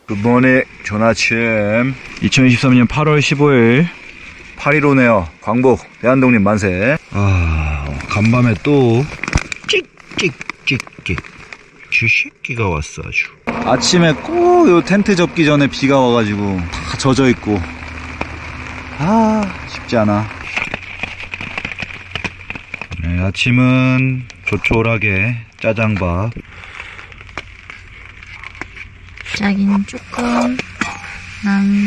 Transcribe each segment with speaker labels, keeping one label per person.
Speaker 1: 굿모닝, 좋은 아침. 2023년 8월 15일 8.15네요. 광복, 대한독립 만세. 간밤에 또 찍찍찍찍 쥐새끼가 왔어 아주. 아침에 꼭 요 텐트 접기 전에 비가 와가지고 다 젖어있고 쉽지 않아. 네, 아침은 조촐하게 짜장밥.
Speaker 2: 자기는 조금, 난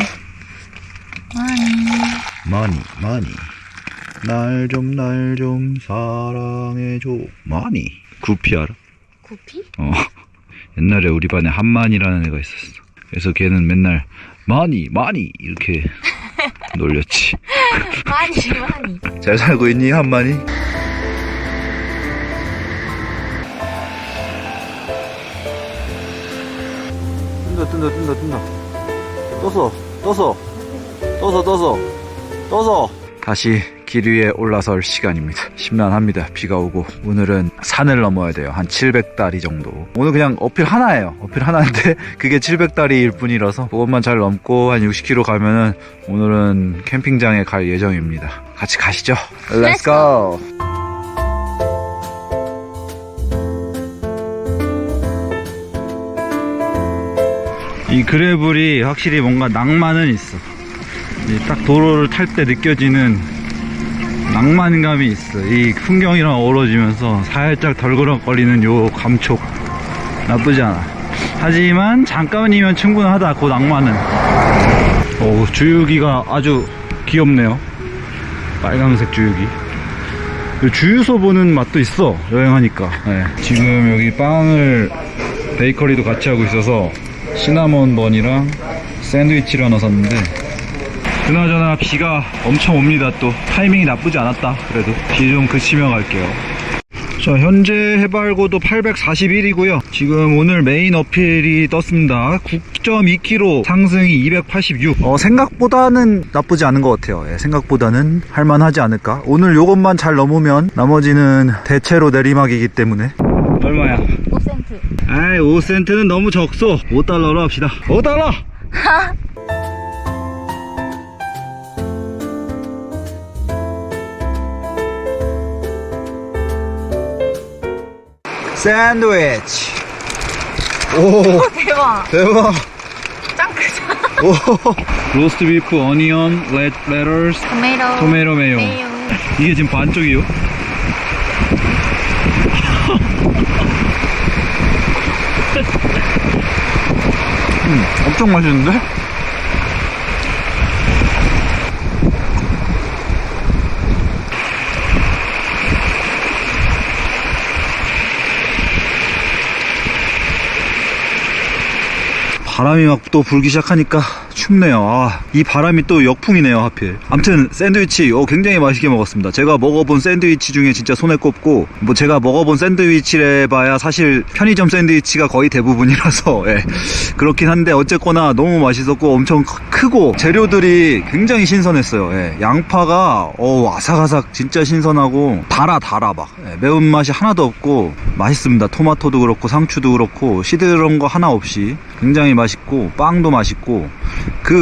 Speaker 1: 많이 날 좀 사랑해줘. 많이. 구피 알아?
Speaker 2: 구피?
Speaker 1: 옛날에 우리 반에 한만이라는 애가 있었어. 그래서 걔는 맨날 많이 이렇게 놀렸지.
Speaker 2: 많이
Speaker 1: 잘 살고 있니 한만이? 뜬다. 떠서 다시 길 위에 올라설 시간입니다. 심란합니다. 비가 오고 오늘은 산을 넘어야 돼요. 한 700다리 정도. 오늘 그냥 어필 하나예요. 어필 하나인데 그게 700다리일 뿐이라서 그것만 잘 넘고 한 60km 가면은 오늘은 캠핑장에 갈 예정입니다. 같이 가시죠. Let's go. 이 그래블이 확실히 뭔가 낭만은 있어. 딱 도로를 탈 때 느껴지는 낭만감이 있어. 이 풍경이랑 어우러지면서 살짝 덜그럭거리는 요 감촉 나쁘지 않아. 하지만 잠깐이면 충분하다. 그 낭만은. 주유기가 아주 귀엽네요. 빨강색 주유기. 주유소 보는 맛도 있어, 여행하니까. 네. 지금 여기 빵을 베이커리도 같이 하고 있어서 시나몬 번이랑 샌드위치를 하나 샀는데, 그나저나 비가 엄청 옵니다. 또 타이밍이 나쁘지 않았다. 그래도 비 좀 그치며 갈게요. 자, 현재 해발고도 841이고요 지금 오늘 메인 어필이 떴습니다. 9.2km 상승이 286. 생각보다는 나쁘지 않은 것 같아요. 생각보다는 할만하지 않을까. 오늘 요것만 잘 넘으면 나머지는 대체로 내리막이기 때문에. 얼마야?
Speaker 2: 5센트.
Speaker 1: 아이, 5센트는 너무 적소. 5달러로 합시다. 5달러! 샌드위치. 오,
Speaker 2: 대박. 짱 크다.
Speaker 1: 오, 로스트 비프, 어니언, 레터스, 토마토 메요. 이게 지금 반쪽이요? 엄청 맛있는데? 바람이 막 또 불기 시작하니까 춥네요. 이 바람이 또 역풍이네요, 하필. 아무튼 샌드위치 굉장히 맛있게 먹었습니다. 제가 먹어본 샌드위치 중에 진짜 손에 꼽고, 뭐 제가 먹어본 샌드위치를 봐야 사실 편의점 샌드위치가 거의 대부분이라서 그렇긴 한데 어쨌거나 너무 맛있었고 엄청 크고 재료들이 굉장히 신선했어요. 양파가 아삭아삭 진짜 신선하고 달아 막 매운맛이 하나도 없고 맛있습니다. 토마토도 그렇고 상추도 그렇고 시드런 거 하나 없이 굉장히 맛있고, 빵도 맛있고,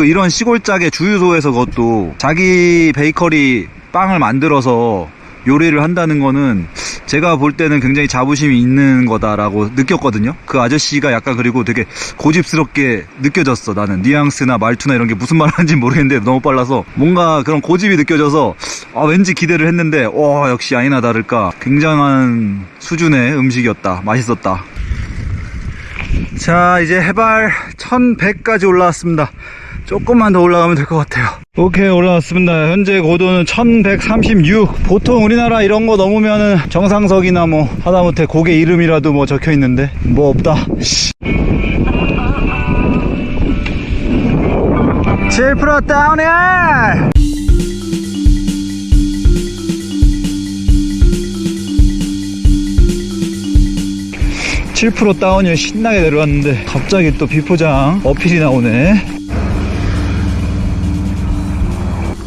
Speaker 1: 이런 시골짜기 주유소에서 그것도 자기 베이커리 빵을 만들어서 요리를 한다는 거는 제가 볼 때는 굉장히 자부심이 있는 거다라고 느꼈거든요. 그 아저씨가 약간, 그리고 되게 고집스럽게 느껴졌어. 나는 뉘앙스나 말투나 이런 게 무슨 말 하는지 모르겠는데 너무 빨라서 뭔가 그런 고집이 느껴져서 왠지 기대를 했는데 역시 아니나 다를까 굉장한 수준의 음식이었다. 맛있었다. 자, 이제 해발 1100까지 올라왔습니다. 조금만 더 올라가면 될 것 같아요. 오케이, 올라왔습니다. 현재 고도는 1136. 보통 우리나라 이런 거 넘으면은 정상석이나 뭐 하다못해 곡의 이름이라도 뭐 적혀 있는데 뭐 없다. 7% 다운해! 7% 다운이요. 신나게 내려왔는데 갑자기 또 비포장 어필이 나오네.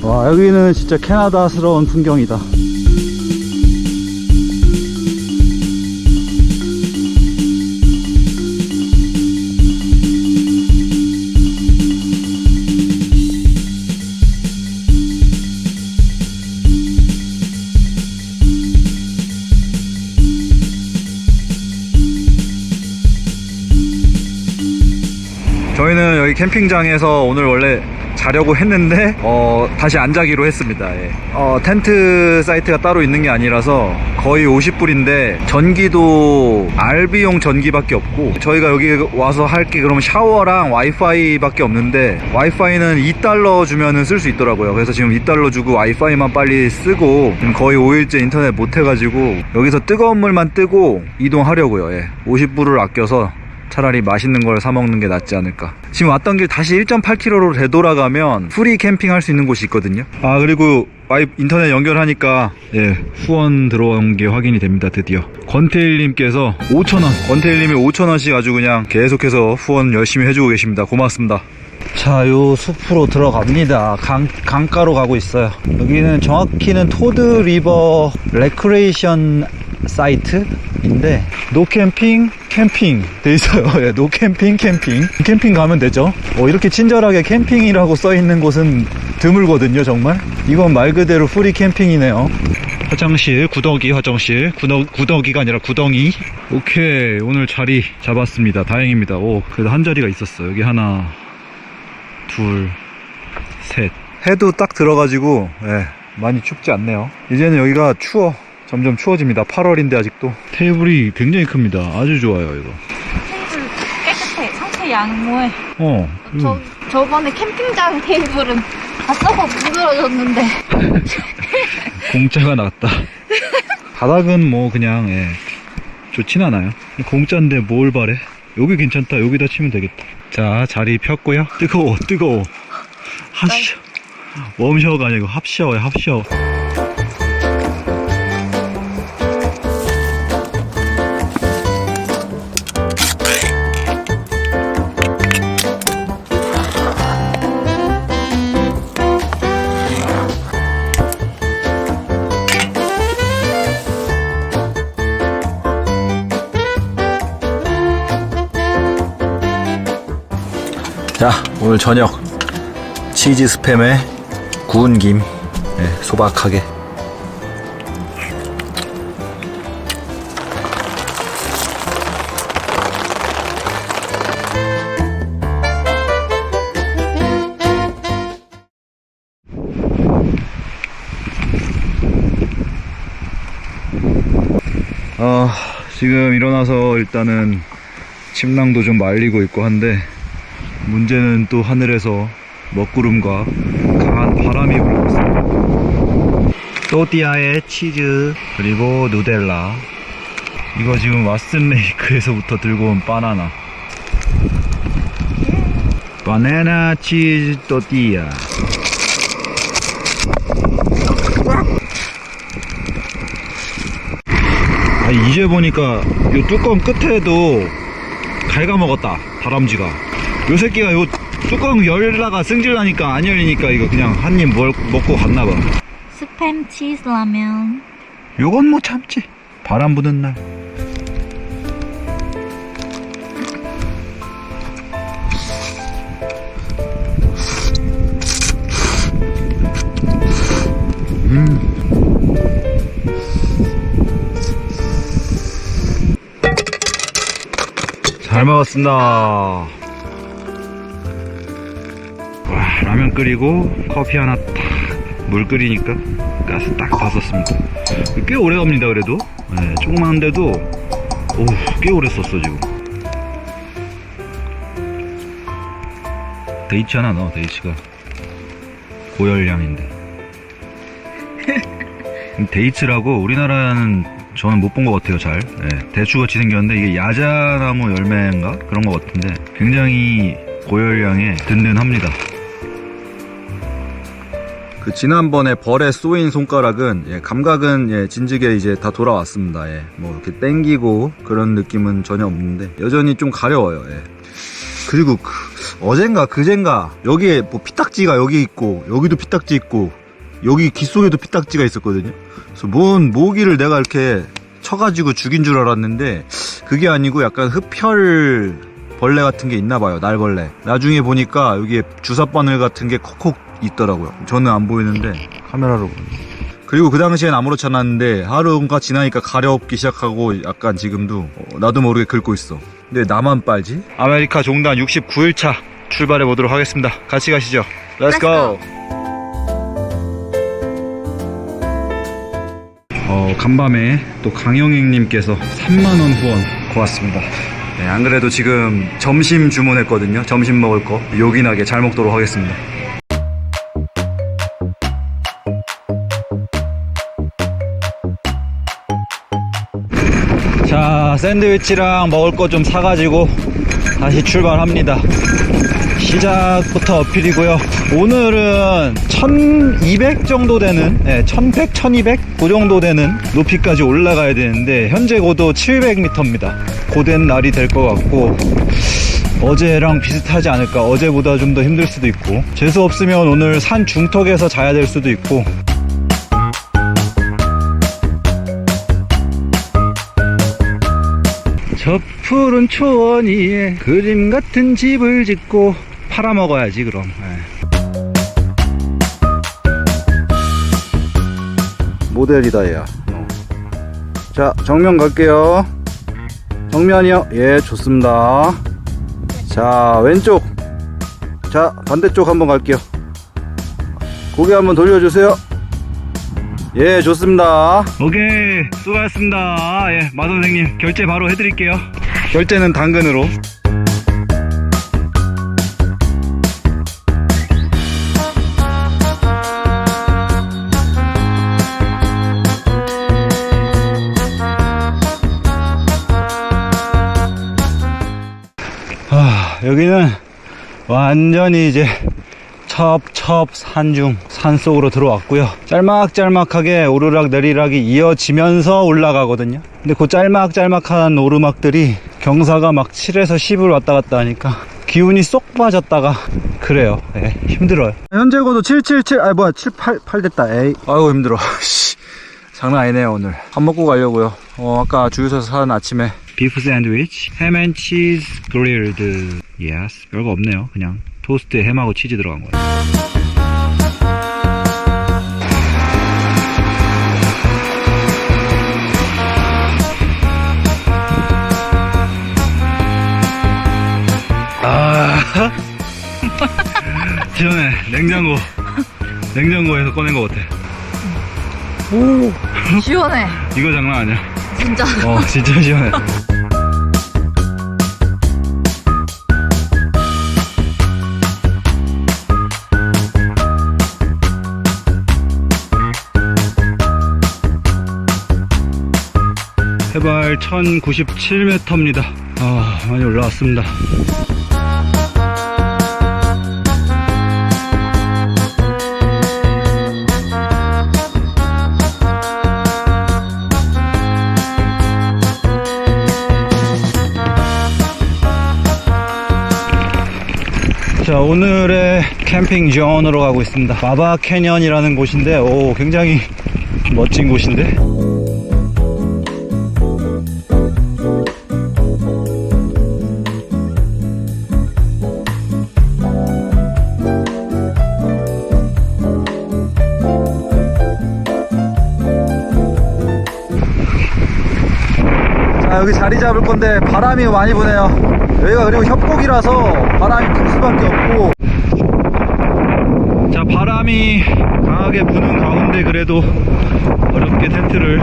Speaker 1: 와, 여기는 진짜 캐나다스러운 풍경이다. 저희는 여기 캠핑장에서 오늘 원래 자려고 했는데 다시 안 자기로 했습니다. 예. 텐트 사이트가 따로 있는 게 아니라서 거의 50불인데 전기도 RB용 전기밖에 없고 저희가 여기 와서 할 게 그러면 샤워랑 와이파이 밖에 없는데 와이파이는 $2 주면은 쓸 수 있더라고요. 그래서 지금 $2 주고 와이파이만 빨리 쓰고 지금 거의 5일째 인터넷 못 해가지고 여기서 뜨거운 물만 뜨고 이동하려고요. 예. 50불을 아껴서 차라리 맛있는 걸 사 먹는 게 낫지 않을까. 지금 왔던 길 다시 1.8km로 되돌아가면 프리 캠핑 할 수 있는 곳이 있거든요. 아, 그리고 인터넷 연결하니까 예, 후원 들어온 게 확인이 됩니다. 드디어 권태일님께서 5,000원, 권태일님이 5,000원씩 아주 그냥 계속해서 후원 열심히 해주고 계십니다. 고맙습니다. 자, 요 숲으로 들어갑니다. 강가로 가고 있어요. 여기는 정확히는 토드 리버 레크레이션 사이트인데 노 캠핑 캠핑 돼 있어요. 예, 노 캠핑 캠핑 가면 되죠. 이렇게 친절하게 캠핑이라고 써 있는 곳은 드물거든요. 정말 이건 말 그대로 프리 캠핑이네요. 화장실, 구더기 화장실, 구더기가 아니라 구덩이. 오케이, 오늘 자리 잡았습니다. 다행입니다. 그래도 한 자리가 있었어. 여기 하나, 둘, 셋. 해도 딱 들어가지고 예, 많이 춥지 않네요. 이제는 여기가 점점 추워집니다. 8월인데 아직도. 테이블이 굉장히 큽니다. 아주 좋아요, 이거.
Speaker 2: 테이블 깨끗해. 상태 양호해. 저번에 캠핑장 테이블은 다 썩어 부드러졌는데.
Speaker 1: 공짜가 낫다. 바닥은 뭐 그냥 예, 좋진 않아요. 공짜인데 뭘 바래. 여기 괜찮다. 여기다 치면 되겠다. 자, 자리 폈고요. 뜨거워. 합샤워. 웜샤워가 아니고 합샤워야, 합샤워. 자, 오늘 저녁 치즈 스팸에 구운 김, 소박하게. 지금 일어나서 일단은 침낭도 좀 말리고 있고 한데 문제는 또 하늘에서 먹구름과 강한 바람이 불고 있습니다. 또띠아에 치즈, 그리고 누델라. 이거 지금 왓슨 레이크에서부터 들고 온 바나나. 바나나 치즈 또띠아. 이제 보니까 요 뚜껑 끝에도 갉아먹었다, 다람쥐가. 요 새끼가 요 뚜껑 열다가 승질나니까 안 열리니까 이거 그냥 한 입 먹고 갔나봐.
Speaker 2: 스팸 치즈 라면.
Speaker 1: 요건 뭐 참지. 바람 부는 날. 잘 먹었습니다. 와, 라면 끓이고 커피 하나 탁, 물 끓이니까 가스 딱 다 썼습니다. 꽤 오래 갑니다. 그래도 조그만한데도 꽤 오래 썼어. 지금 데이치 하나 넣어. 데이치가 고열량인데. 데이츠라고 우리나라는 저는 못 본 것 같아요. 잘. 대추같이 생겼는데 이게 야자나무 열매인가 그런 것 같은데 굉장히 고열량에 든든합니다. 그 지난번에 벌에 쏘인 손가락은 감각은 진즉에 이제 다 돌아왔습니다. 뭐 이렇게 땡기고 그런 느낌은 전혀 없는데 여전히 좀 가려워요. 그리고 어젠가 그젠가 여기에 뭐 피딱지가 여기 있고 여기도 피딱지 있고 여기 귀 속에도 피딱지가 있었거든요. 그래서 뭔 모기를 내가 이렇게 쳐가지고 죽인 줄 알았는데 그게 아니고 약간 흡혈 벌레 같은 게 있나봐요. 날벌레. 나중에 보니까 여기에 주사바늘 같은 게 콕콕 있더라고요. 저는 안 보이는데 카메라로 보니 그리고 그 당시엔 아무렇지 않았는데 하루가 지나니까 가렵기 시작하고 약간 지금도 나도 모르게 긁고 있어. 근데 나만 빨지? 아메리카 종단 69일차 출발해 보도록 하겠습니다. 같이 가시죠. Let's go! 간밤에 또 강영익님께서 3만원 후원 고맙습니다. 네, 안 그래도 지금 점심 주문했거든요. 점심 먹을 거 요긴하게 잘 먹도록 하겠습니다. 자, 샌드위치랑 먹을 거 좀 사가지고 다시 출발합니다. 시작부터 어필이고요. 오늘은 1200 정도 되는 1100, 1200? 그 정도 되는 높이까지 올라가야 되는데 현재 고도 700m입니다. 고된 날이 될 것 같고 어제랑 비슷하지 않을까. 어제보다 좀 더 힘들 수도 있고 재수 없으면 오늘 산 중턱에서 자야 될 수도 있고. 저 푸른 초원 위에 그림 같은 집을 짓고 팔아먹어야지 그럼. 모델이다 얘야. 자, 정면 갈게요. 정면이요. 예, 좋습니다. 자, 왼쪽. 자, 반대쪽 한번 갈게요. 고개 한번 돌려주세요. 예, 좋습니다. 오케이, 수고하셨습니다. 예, 마 선생님 결제 바로 해드릴게요. 결제는 당근으로. 여기는 완전히 이제 첩첩 산중 산속으로 들어왔고요. 짤막짤막하게 오르락 내리락이 이어지면서 올라가거든요. 근데 그 짤막짤막한 오르막들이 경사가 막 7에서 10을 왔다 갔다 하니까 기운이 쏙 빠졌다가 그래요. 네, 힘들어요. 현재 고도 777, 아 뭐야 788 됐다. 에이, 아이고 힘들어. 장난 아니네요. 오늘 밥 먹고 가려고요. 아까 주유소에서 산 아침에 비프 샌드위치, 햄 앤 치즈 그릴드. 예스, 별거 없네요. 그냥 토스트에 햄하고 치즈 들어간 거예요. 시원해. 냉장고에서 꺼낸 것 같아.
Speaker 2: 오, 시원해.
Speaker 1: 이거 장난 아니야.
Speaker 2: 진짜.
Speaker 1: 진짜 시원해. 해발 1097m입니다. 많이 올라왔습니다. 자, 오늘의 캠핑 존으로 가고 있습니다. 바바 캐년이라는 곳인데 굉장히 멋진 곳인데. 자, 여기 자리 잡을 건데 바람이 많이 부네요. 여기가 그리고 협곡이라서 바람이 불 수밖에 없고. 자, 바람이 강하게 부는 가운데 그래도 어렵게 텐트를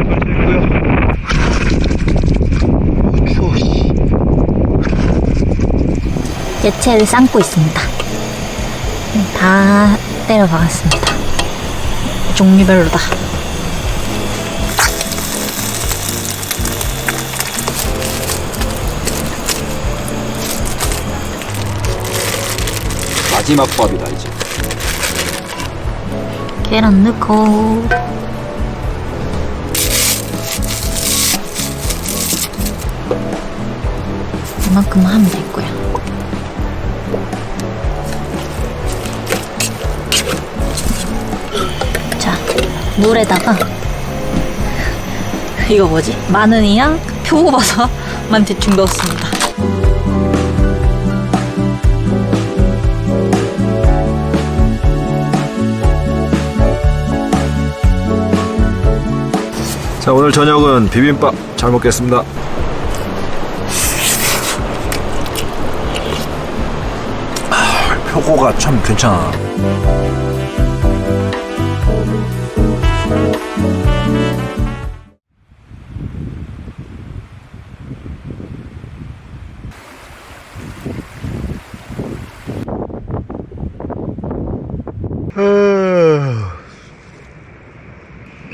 Speaker 1: 설치했고요. 추워.
Speaker 2: 야채를 삶고 있습니다. 다 때려 박았습니다. 종류별로다.
Speaker 1: 마지막 밥이다 이제.
Speaker 2: 계란 넣고 이만큼 하면 될 거야. 자, 물에다가 이거 뭐지? 마늘이랑 표고버섯만 대충 넣었습니다.
Speaker 3: 자, 오늘 저녁은 비빔밥 잘 먹겠습니다. 표고가 참 괜찮아.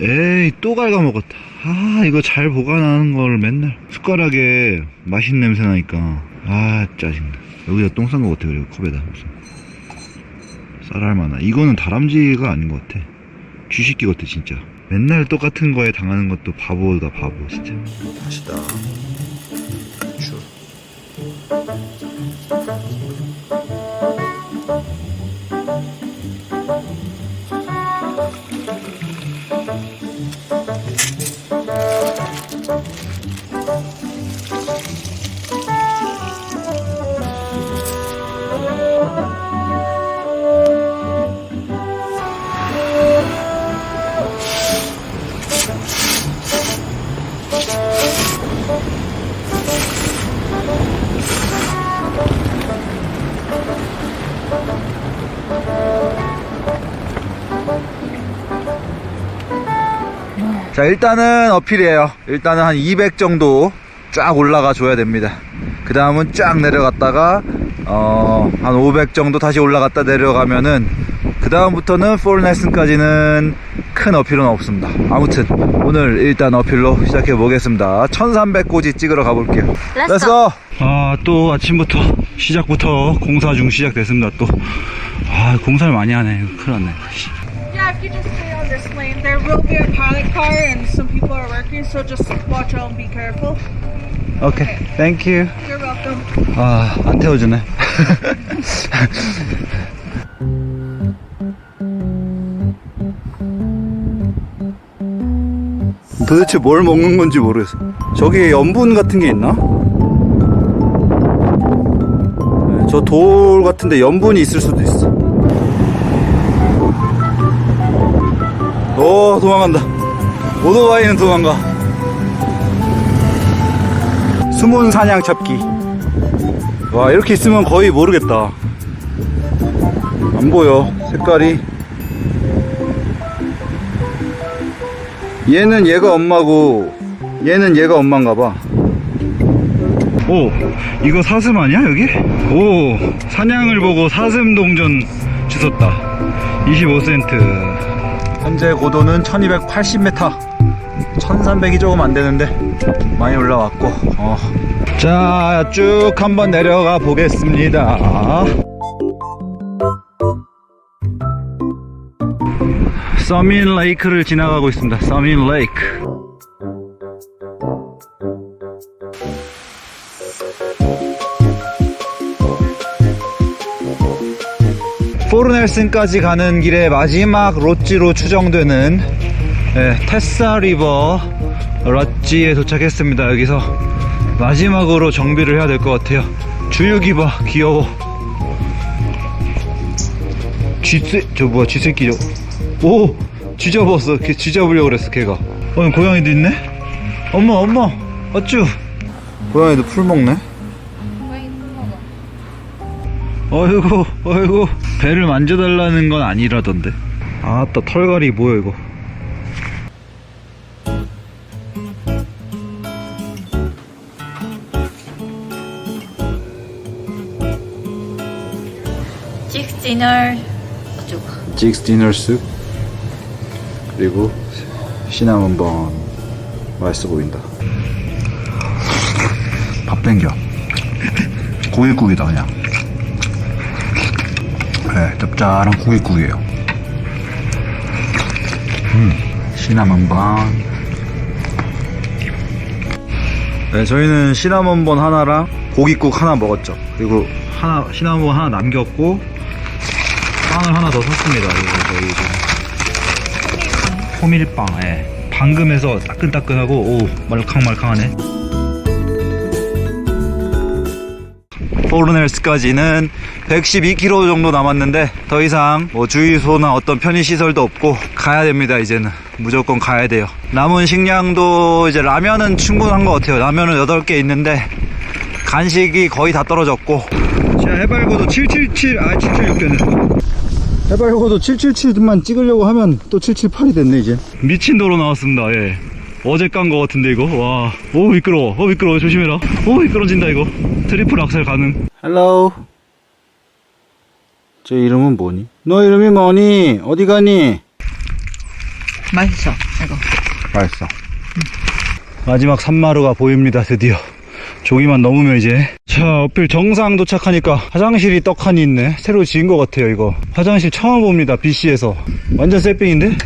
Speaker 1: 에이, 또 갉아먹었다. 아, 이거 잘 보관하는 걸 맨날 숟가락에 맛있는 냄새 나니까 아, 짜증나. 여기다 똥 싼 거 같아. 그리고 컵에다 무슨 쌀알만한. 이거는 다람쥐가 아닌 것 같아. 쥐새끼 같아 진짜. 맨날 똑같은 거에 당하는 것도 바보다 바보 진짜.
Speaker 3: 맛있다. 슈.
Speaker 1: 자, 일단은 어필이에요. 일단은 한 200 정도 쫙 올라가 줘야 됩니다. 그 다음은 쫙 내려갔다가 한 500 정도 다시 올라갔다 내려가면은 그 다음부터는 폴네슨까지는 큰 어필은 없습니다. 아무튼 오늘 일단 어필로 시작해 보겠습니다. 1300고지 찍으러 가볼게요.
Speaker 2: Let's
Speaker 1: 렛츠고! 아, 또 아침부터 시작부터 공사 중 시작됐습니다. 또 공사를 많이 하네. 큰일 났네.
Speaker 4: Yeah, if you just stay on this lane, there will be a pilot car and some people are working, so just watch out and be careful.
Speaker 1: 오케이, 땡큐.
Speaker 4: You're welcome.
Speaker 1: 아, 안 태워주네. 도대체 뭘 먹는 건지 모르겠어. 저기 염분 같은 게 있나? 네, 저 돌 같은데 염분이 있을 수도 있어. 오, 도망간다. 오토바이는 도망가. 숨은 사냥 찾기. 와, 이렇게 있으면 거의 모르겠다. 안 보여, 색깔이. 얘는 얘가 엄마고 얘는 얘가 엄마인가 봐. 오, 이거 사슴 아니야 여기? 오, 사냥을 보고 사슴 동전 주웠다. 25센트. 현재 고도는 1280m. 1300이 조금 안 되는데 많이 올라왔고, 자, 쭉 한번 내려가 보겠습니다. 서민 레이크를 지나가고 있습니다. 서민 레이크. 포르넬슨까지 가는 길의 마지막 롯지로 추정되는 테사 리버 롯지에 도착했습니다. 여기서 마지막으로 정비를 해야 될 것 같아요. 주유기 봐, 귀여워. 저 뭐야, 쥐새끼. 오, 쥐 잡았어. 걔 쥐 잡으려고 그랬어, 걔가. 고양이도 있네? 엄마, 어쭈. 고양이도 풀 먹네? 어이구, 배를 만져달라는 건 아니라던데. 아따, 털갈이 뭐야, 이거.
Speaker 2: Chick dinner. 어쩌고.
Speaker 1: 직스 디너 숲, 그리고 시나몬 번. 맛있어 보인다. 밥 땡겨. 고깃국이다 그냥. 네, 짭짤한 고깃국이에요. 시나몬 번. 네, 저희는 시나몬 번 하나랑 고깃국 하나 먹었죠. 그리고 시나몬 번 하나 남겼고 빵을 하나 더 샀습니다. 이거 저희 지금 호밀빵. 예. 방금 해서 따끈따끈하고, 오, 말캉말캉하네. 포르넬스까지는 112km 정도 남았는데 더 이상 뭐 주유소나 어떤 편의시설도 없고 가야 됩니다. 이제는 무조건 가야 돼요. 남은 식량도 이제 라면은 충분한 것 같아요. 라면은 8개 있는데 간식이 거의 다 떨어졌고. 자, 해발고도 776 되네. 해발고도 777만 찍으려고 하면 또 778이 됐네. 이제 미친 도로 나왔습니다. 예. 어제 깐 거 같은데 이거. 와, 오 미끄러워. 미끄러워. 조심해라. 오 미끄러진다 이거. 트리플 악셀 가능.
Speaker 5: 헬로우. 제 이름은 뭐니? 너 이름이 뭐니? 어디 가니?
Speaker 2: 맛있어, 이거.
Speaker 5: 맛있어.
Speaker 1: 마지막 산마루가 보입니다. 드디어 조기만 넘으면 이제. 자, 어필 정상 도착하니까 화장실이 떡하니 있네. 새로 지은 것 같아요. 이거 화장실 처음 봅니다. BC에서 완전 새삥인데.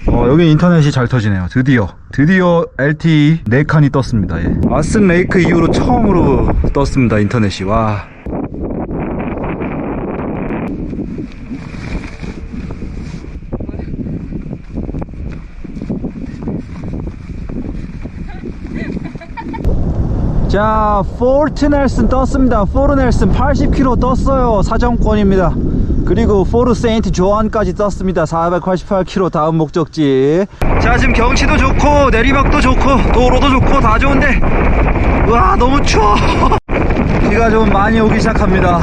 Speaker 1: 여기 인터넷이 잘 터지네요. 드디어 LTE 4칸이 떴습니다. 예. 아슨 레이크 이후로 처음으로 떴습니다. 인터넷이. 와. 자, 포르트 넬슨 떴습니다. 포르 넬슨 80km 떴어요. 사정권입니다. 그리고 포르 세인트 조안까지 떴습니다. 488km 다음 목적지. 자, 지금 경치도 좋고 내리막도 좋고 도로도 좋고 다 좋은데 와, 너무 추워. 비가 좀 많이 오기 시작합니다.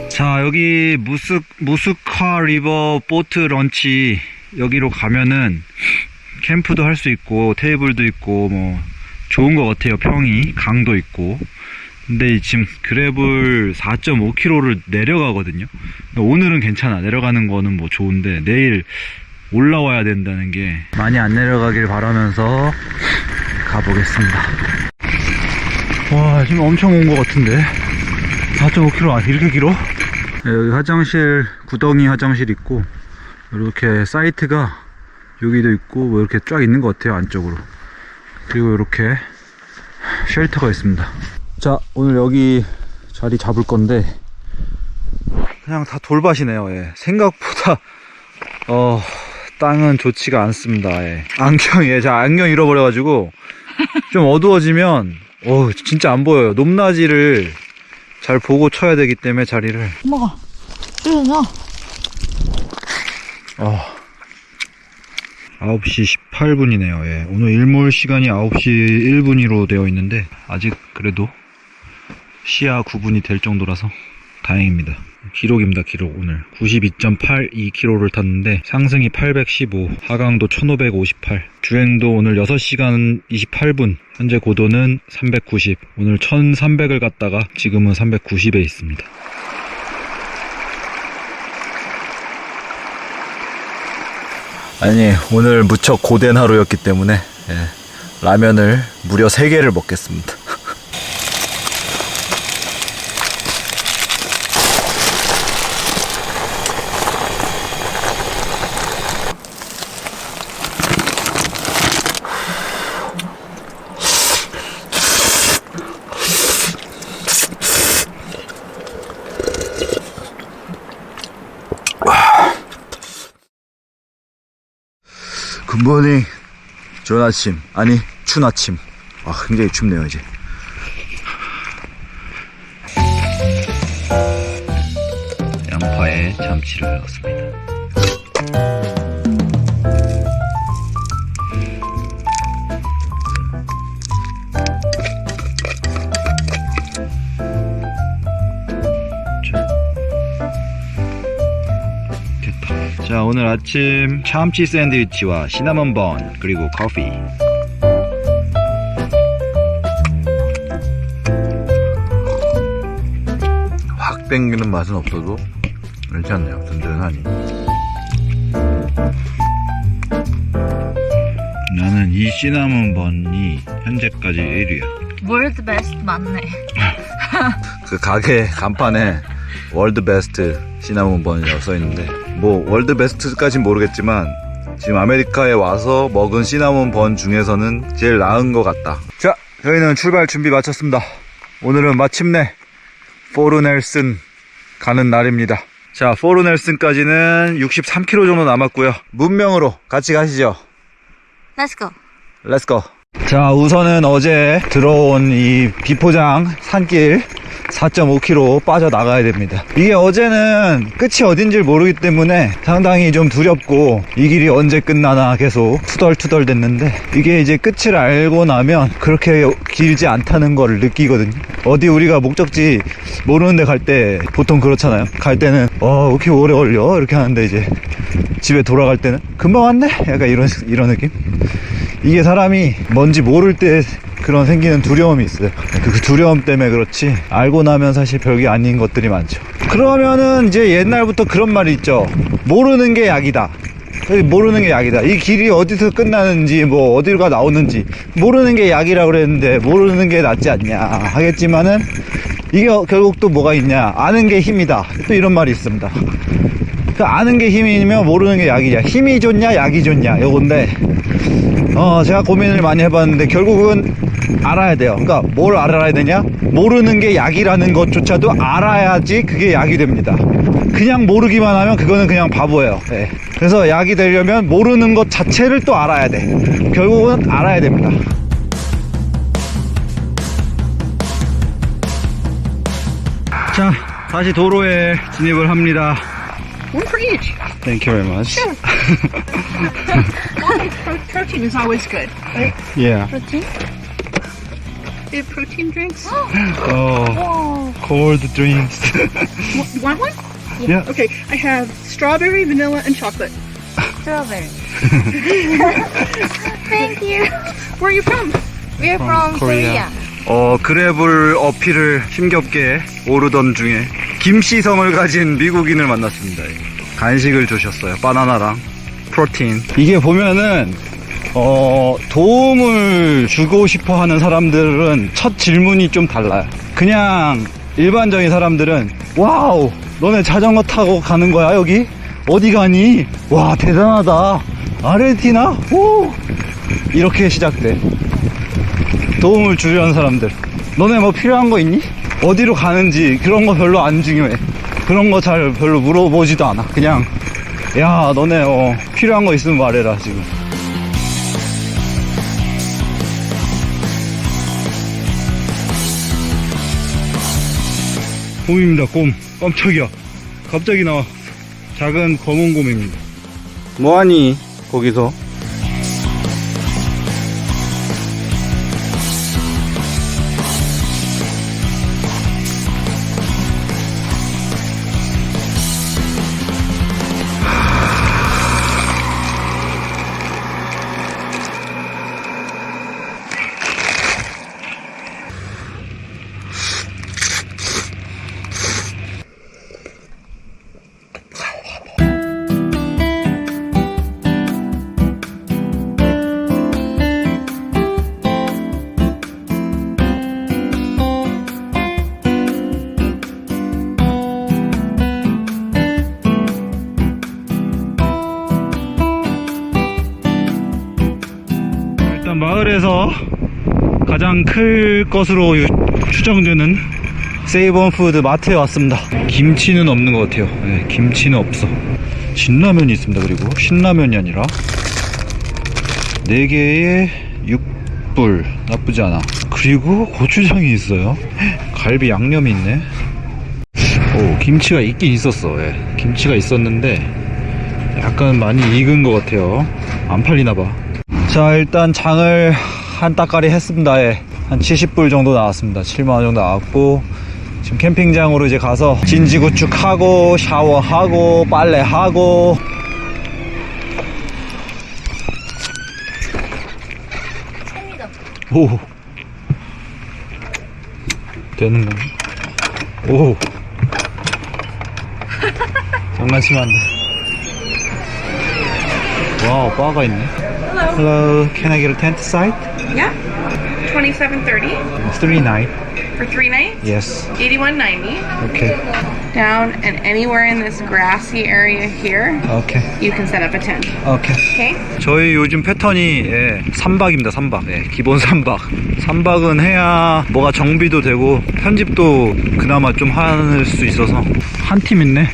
Speaker 1: 자, 여기 무스카 리버 보트 런치 여기로 가면은 캠프도 할 수 있고 테이블도 있고 뭐 좋은 것 같아요. 평이 강도 있고. 근데 지금 그래블 4.5km를 내려가거든요. 오늘은 괜찮아. 내려가는 거는 뭐 좋은데 내일 올라와야 된다는 게 많이 안 내려가길 바라면서 가보겠습니다. 와, 지금 엄청 온 것 같은데 4.5km 이렇게 길어? 네, 여기 화장실, 구덩이 화장실 있고 이렇게 사이트가 여기도 있고 뭐 이렇게 쫙 있는 것 같아요. 안쪽으로. 그리고 이렇게 쉘터가 있습니다. 자, 오늘 여기 자리 잡을 건데 그냥 다 돌밭이네요. 예. 생각보다 땅은 좋지가 않습니다. 예. 제가 안경 잃어버려가지고 좀 어두워지면 진짜 안 보여요. 높낮이를 잘 보고 쳐야 되기 때문에 자리를.
Speaker 2: 먹어. 나
Speaker 1: 9시 18분이네요. 예. 오늘 일몰 시간이 9시 1분으로 되어 있는데 아직 그래도 시야 구분이 될 정도라서 다행입니다. 기록입니다. 기록. 오늘 92.82km를 탔는데 상승이 815, 하강도 1558, 주행도 오늘 6시간 28분, 현재 고도는 390, 오늘 1300을 갔다가 지금은 390에 있습니다.
Speaker 3: 아니, 오늘 무척 고된 하루였기 때문에 라면을 무려 3개를 먹겠습니다.
Speaker 1: 굿모닝. 좋은 아침. 아니, 추운 아침. 굉장히 춥네요. 이제 양파에 참치를 넣었습니다. 자, 오늘 아침 참치 샌드위치와 시나몬 번 그리고 커피.
Speaker 3: 확 땡기는 맛은 없어도 괜찮네요. 든든하니.
Speaker 1: 나는 이 시나몬 번이 현재까지 1위야.
Speaker 2: 월드 베스트 맞네.
Speaker 3: 그 가게 간판에 월드 베스트 시나몬 번이라고 써있는데 뭐 월드 베스트까진 모르겠지만 지금 아메리카에 와서 먹은 시나몬 번 중에서는 제일 나은 것 같다.
Speaker 1: 자, 저희는 출발 준비 마쳤습니다. 오늘은 마침내 포르 넬슨 가는 날입니다. 자, 포르넬슨까지는 63km 정도 남았고요. 문명으로 같이 가시죠.
Speaker 2: Let's go.
Speaker 1: 렛츠고. 자, 우선은 어제 들어온 이 비포장 산길 4.5km 빠져나가야 됩니다. 이게 어제는 끝이 어딘지 모르기 때문에 상당히 좀 두렵고 이 길이 언제 끝나나 계속 투덜투덜 됐는데, 이게 이제 끝을 알고 나면 그렇게 길지 않다는 걸 느끼거든요. 어디 우리가 목적지 모르는 데 갈 때 보통 그렇잖아요. 갈 때는 왜 이렇게 오래 걸려? 이렇게 하는데 이제 집에 돌아갈 때는 금방 왔네? 약간 이런 느낌? 이게 사람이 뭔지 모를 때 그런 생기는 두려움이 있어요. 그 두려움 때문에 그렇지, 알고 나면 사실 별게 아닌 것들이 많죠. 그러면은 이제 옛날부터 그런 말이 있죠. 모르는 게 약이다. 모르는 게 약이다. 이 길이 어디서 끝나는지 뭐 어디가 나오는지 모르는 게 약이라고 그랬는데 모르는 게 낫지 않냐 하겠지만은, 이게 결국 또 뭐가 있냐, 아는 게 힘이다. 또 이런 말이 있습니다. 그 아는 게 힘이면 모르는 게 약이냐, 힘이 좋냐 약이 좋냐, 요건데 제가 고민을 많이 해봤는데 결국은 알아야 돼요. 그러니까 뭘 알아야 되냐, 모르는 게 약이라는 것조차도 알아야지 그게 약이 됩니다. 그냥 모르기만 하면 그거는 그냥 바보예요. 네. 그래서 약이 되려면 모르는 것 자체를 또 알아야 돼. 결국은 알아야 됩니다. 자, 다시 도로에 진입을 합니다.
Speaker 4: One for each.
Speaker 1: Thank you very much.
Speaker 4: Protein is always good. Right?
Speaker 1: Yeah.
Speaker 2: Protein?
Speaker 4: They have protein drinks.
Speaker 1: Cold drinks.
Speaker 4: You want one?
Speaker 1: Yeah.
Speaker 4: Okay, I have strawberry, vanilla, and chocolate.
Speaker 2: Strawberry. Thank you.
Speaker 4: Where are you from?
Speaker 2: We're from Korea.
Speaker 1: 그래블 어필을 힘겹게 오르던 중에 김씨성을 가진 미국인을 만났습니다. 간식을 주셨어요. 바나나랑 프로틴. 이게 보면은 도움을 주고 싶어 하는 사람들은 첫 질문이 좀 달라요. 그냥 일반적인 사람들은 와우, 너네 자전거 타고 가는 거야 여기? 어디 가니? 와, 대단하다. 아르헨티나? 오! 이렇게 시작돼. 도움을 주려는 사람들, 너네 뭐 필요한 거 있니? 어디로 가는지 그런 거 별로 안 중요해. 그런 거 잘 별로 물어보지도 않아. 그냥 야, 너네 필요한 거 있으면 말해라. 지금 곰입니다. 곰. 깜짝이야, 갑자기 나와. 작은 검은 곰입니다.
Speaker 5: 뭐하니 거기서?
Speaker 1: 마을에서 가장 클 것으로 추정되는 세이버푸드 마트에 왔습니다. 김치는 없는 것 같아요. 네, 김치는 없어. 진라면이 있습니다. 그리고 신라면이 아니라 4개에 6불, 나쁘지 않아. 그리고 고추장이 있어요. 갈비 양념이 있네. 오, 김치가 있긴 있었어. 예, 김치가 있었는데 약간 많이 익은 것 같아요. 안 팔리나봐. 자, 일단 장을 한 따까리 했습니다. 예. 한 70불 정도 나왔습니다. 7만원 정도 나왔고, 지금 캠핑장으로 이제 가서 진지구축하고 샤워하고 빨래하고. 오, 되는 건가? 오, 장난치면 안 돼. 와우, 바가 있네. Hello, can I get a tent site?
Speaker 4: Yeah. $27.30
Speaker 1: 3 night.
Speaker 4: for 3 nights.
Speaker 1: Yes.
Speaker 4: $81.90.
Speaker 1: Okay.
Speaker 4: Down and anywhere in this grassy area here,
Speaker 1: Okay.
Speaker 4: you can set up a tent.
Speaker 1: Okay.
Speaker 4: Okay.
Speaker 1: 저희 요즘 패턴이 3박입니다. 3박. 기본 3박. 3박은 해야 뭐가 정비도 되고 편집도 그나마 좀 할 수 있어서. 한 팀 있네.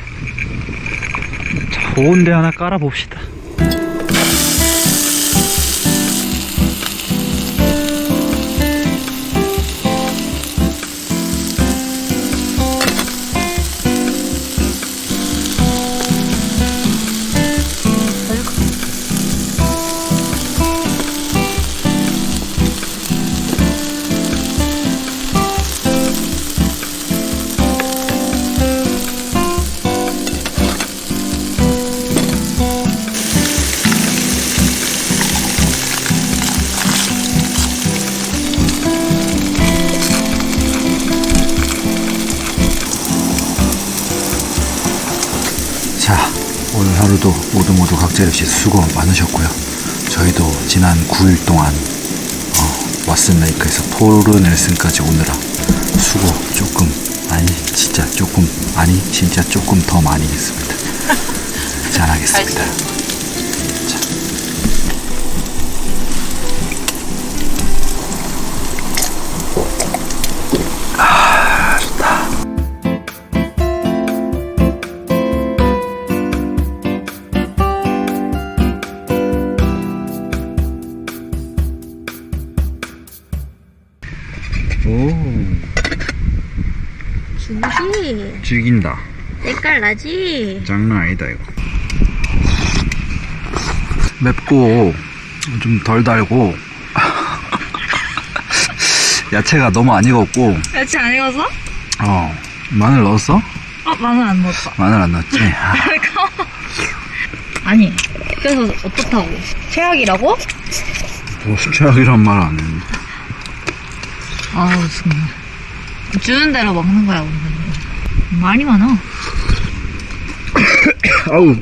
Speaker 1: 좋은데 하나 깔아봅시다. 자, 오늘 하루도 모두 각자없이 수고 많으셨고요. 저희도 지난 9일 동안 왓슨 레이크에서 포르 넬슨까지 오느라 수고 진짜 조금 더 많이 했습니다. 잘하겠습니다. 자. 좋다. 오,
Speaker 2: 죽이지.
Speaker 1: 죽인다.
Speaker 2: 색깔 나지.
Speaker 1: 장난 아니다 이거. 맵고 좀 덜 달고 야채가 너무 안 익었고.
Speaker 2: 야채 안 익었어?
Speaker 1: 마늘 넣었어?
Speaker 2: 마늘 안 넣었어.
Speaker 1: 마늘 안 넣었지?
Speaker 2: 아니, 그래서 어떻다고? 최악이라고?
Speaker 1: 뭐 최악이란 말 안 했는데.
Speaker 2: 아우, 정말. 주는 대로 먹는 거야, 우리는. 많이 많아.
Speaker 1: 아우.